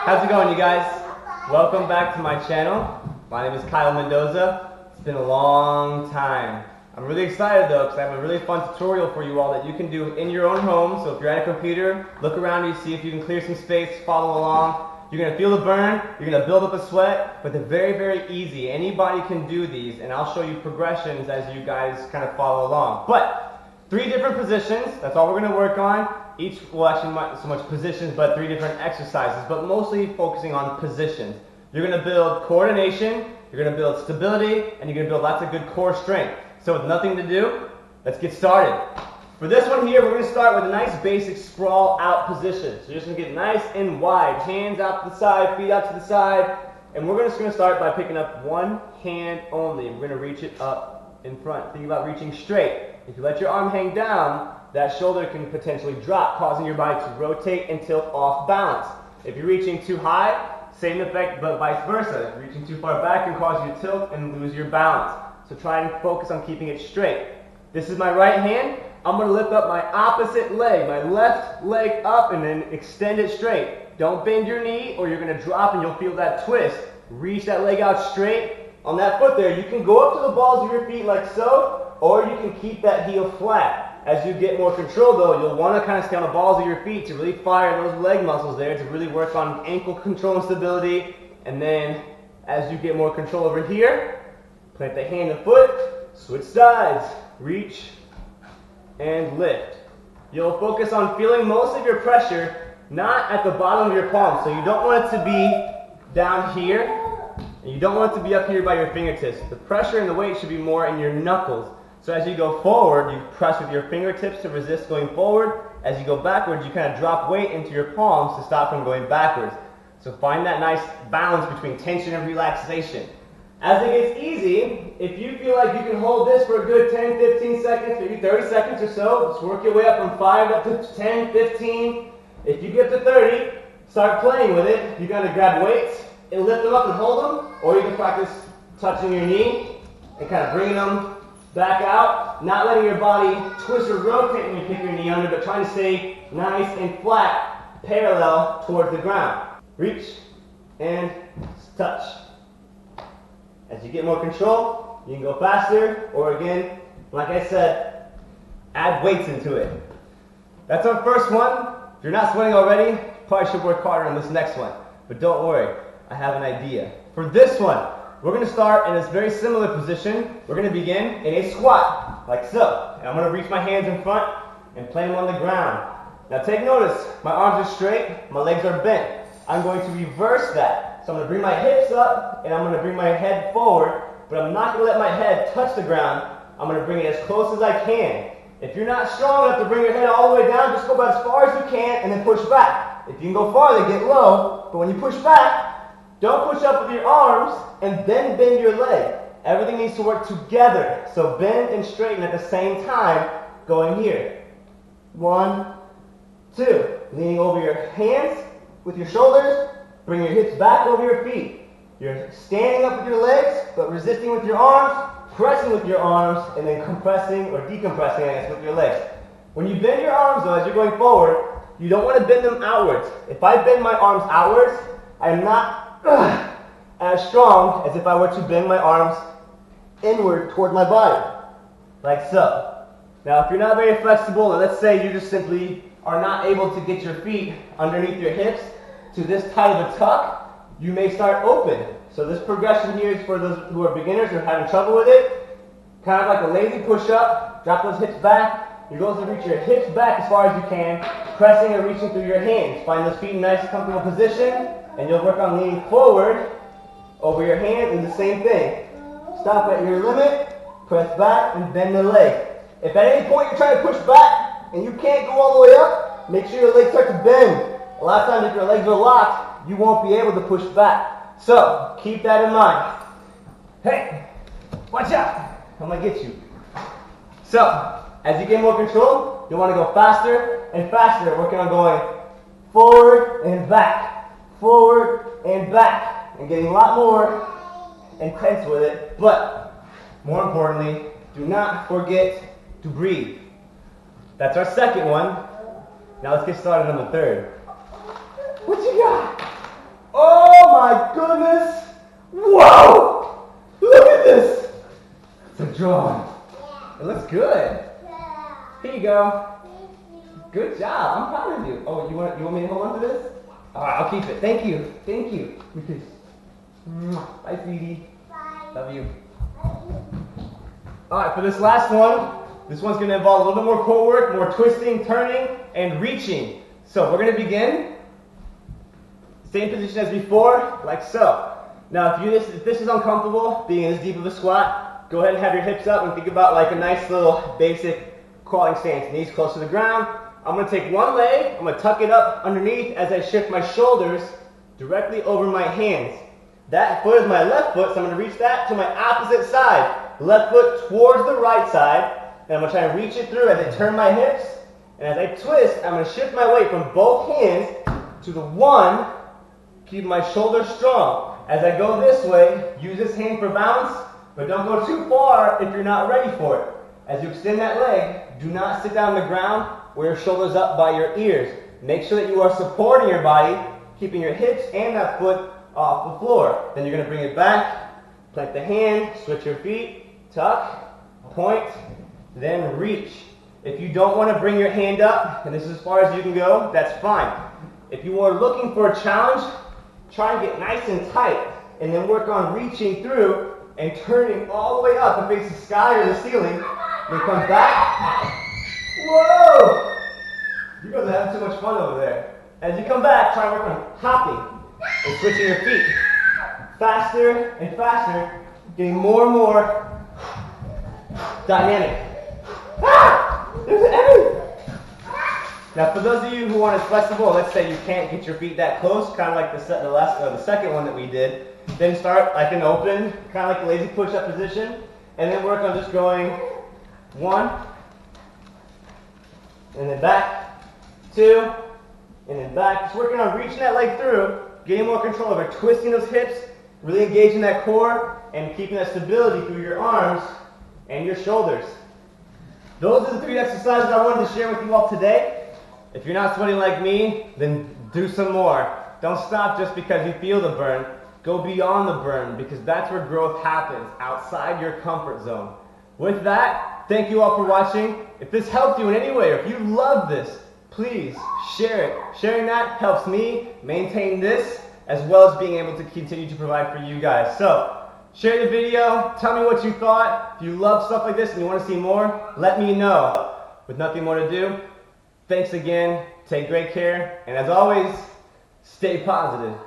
How's it going, you guys? Welcome back to my channel. My name is Kyle Mendoza. It's been a long time. I'm really excited though because I have a really fun tutorial for you all that you can do in your own home. So if you're at a computer, look around you, see if you can clear some space, follow along. You're going to feel the burn, you're going to build up a sweat, but they're very, very easy. Anybody can do these, and I'll show you progressions as you guys kind of follow along. But 3 different positions, that's all we're going to work on. Each, well actually not so much positions, but 3 different exercises, but mostly focusing on positions. You're going to build coordination, you're going to build stability, and you're going to build lots of good core strength. So with nothing to do, let's get started. For this one here, we're going to start with a nice basic sprawl out position. So you're just going to get nice and wide, hands out to the side, feet out to the side, and we're just going to start by picking up one hand only. We're going to reach it up in front. Think about reaching straight. If you let your arm hang down, that shoulder can potentially drop, causing your body to rotate and tilt off balance. If you're reaching too high, same effect, but vice versa. If you're reaching too far back, can cause you to tilt and lose your balance. So try and focus on keeping it straight. This is my right hand. I'm going to lift up my opposite leg, my left leg up, and then extend it straight. Don't bend your knee or you're going to drop and you'll feel that twist. Reach that leg out straight. On that foot there, you can go up to the balls of your feet like so, or you can keep that heel flat. As you get more control though, you'll want to kind of stay on the balls of your feet to really fire those leg muscles there, to really work on ankle control and stability. And then as you get more control over here, plant the hand and foot, switch sides, reach and lift. You'll focus on feeling most of your pressure not at the bottom of your palm. So you don't want it to be down here, and you don't want it to be up here by your fingertips. The pressure and the weight should be more in your knuckles. So as you go forward, you press with your fingertips to resist going forward. As you go backwards, you kind of drop weight into your palms to stop from going backwards. So find that nice balance between tension and relaxation. As it gets easy, if you feel like you can hold this for a good 10, 15 seconds, maybe 30 seconds or so, just work your way up from 5 up to 10, 15. If you get to 30, start playing with it. You're going to grab weights and lift them up and hold them, or you can practice touching your knee and kind of bringing them back out, not letting your body twist or rotate when you kick your knee under, but trying to stay nice and flat, parallel towards the ground. Reach and touch. As you get more control, you can go faster, or again, like I said, add weights into it. That's our first one. If you're not sweating already, you probably should work harder on this next one. But don't worry, I have an idea. For this one, we're going to start in this very similar position. We're going to begin in a squat, like so. And I'm going to reach my hands in front and plant them on the ground. Now take notice, my arms are straight, my legs are bent. I'm going to reverse that. So I'm going to bring my hips up and I'm going to bring my head forward, but I'm not going to let my head touch the ground. I'm going to bring it as close as I can. If you're not strong enough to bring your head all the way down, just go about as far as you can and then push back. If you can go farther, get low, but when you push back, don't push up with your arms and then bend your leg. Everything needs to work together. So bend and straighten at the same time, going here. 1, 2. Leaning over your hands with your shoulders. Bring your hips back over your feet. You're standing up with your legs, but resisting with your arms, pressing with your arms, and then compressing or decompressing, I guess, with your legs. When you bend your arms, though, as you're going forward, you don't want to bend them outwards. If I bend my arms outwards, I am not as strong as if I were to bend my arms inward toward my body, like so. Now, if you're not very flexible, or let's say you just simply are not able to get your feet underneath your hips to this tight of a tuck, you may start open. So this progression here is for those who are beginners or having trouble with it. Kind of like a lazy push-up. Drop those hips back. You're going to reach your hips back as far as you can, pressing and reaching through your hands. Find those feet in a nice, comfortable position, and you'll work on leaning forward over your hands and the same thing. Stop at your limit, press back, and bend the leg. If at any point you're trying to push back and you can't go all the way up, make sure your legs start to bend. A lot of times if your legs are locked, you won't be able to push back. So, keep that in mind. Hey, watch out. I'm going to get you. So, as you get more control, you want to go faster and faster, working on going forward and back, and getting a lot more intense with it. But, more importantly, do not forget to breathe. That's our second one. Now let's get started on the third. What you got? Oh my goodness! Whoa! Look at this! It's a drawing. It looks good. Here you go. Good job. I'm proud of you. Oh, you want me to hold on to this? All right, I'll keep it. Thank you. Thank you. Bye, sweetie. Bye. Love you. All right, for this last one, this one's going to involve a little bit more core work, more twisting, turning, and reaching. So we're going to begin. Same position as before, like so. Now, if this is uncomfortable, being as deep of a squat, go ahead and have your hips up and think about like a nice little basic crawling stance. Knees close to the ground. I'm going to take one leg, I'm going to tuck it up underneath as I shift my shoulders directly over my hands. That foot is my left foot, so I'm going to reach that to my opposite side. Left foot towards the right side, and I'm going to try and reach it through as I turn my hips. And as I twist, I'm going to shift my weight from both hands to the one, keep my shoulders strong. As I go this way, use this hand for balance, but don't go too far if you're not ready for it. As you extend that leg, do not sit down on the ground with your shoulders up by your ears. Make sure that you are supporting your body, keeping your hips and that foot off the floor. Then you're going to bring it back, plant the hand, switch your feet, tuck, point, then reach. If you don't want to bring your hand up, and this is as far as you can go, that's fine. If you are looking for a challenge, try and get nice and tight, and then work on reaching through and turning all the way up and face the sky or the ceiling. Then come back. Whoa! You guys are having too much fun over there. As you come back, try and work on hopping and switching your feet. Faster and faster, getting more and more dynamic. Ah! There's an enemy! Now for those of you who aren't as flexible, let's say you can't get your feet that close, kind of like the second one that we did, then start like an open, kind of like a lazy push-up position, and then work on just going 1, and then back, 2, and then back. Just working on reaching that leg through, getting more control over twisting those hips, really engaging that core, and keeping that stability through your arms and your shoulders. Those are the 3 exercises I wanted to share with you all today. If you're not sweating like me, then do some more. Don't stop just because you feel the burn. Go beyond the burn, because that's where growth happens, outside your comfort zone. With that, thank you all for watching. If this helped you in any way, or if you love this, please share it. Sharing that helps me maintain this, as well as being able to continue to provide for you guys. So, share the video, tell me what you thought. If you love stuff like this and you want to see more, let me know. With nothing more to do, thanks again, take great care, and as always, stay positive.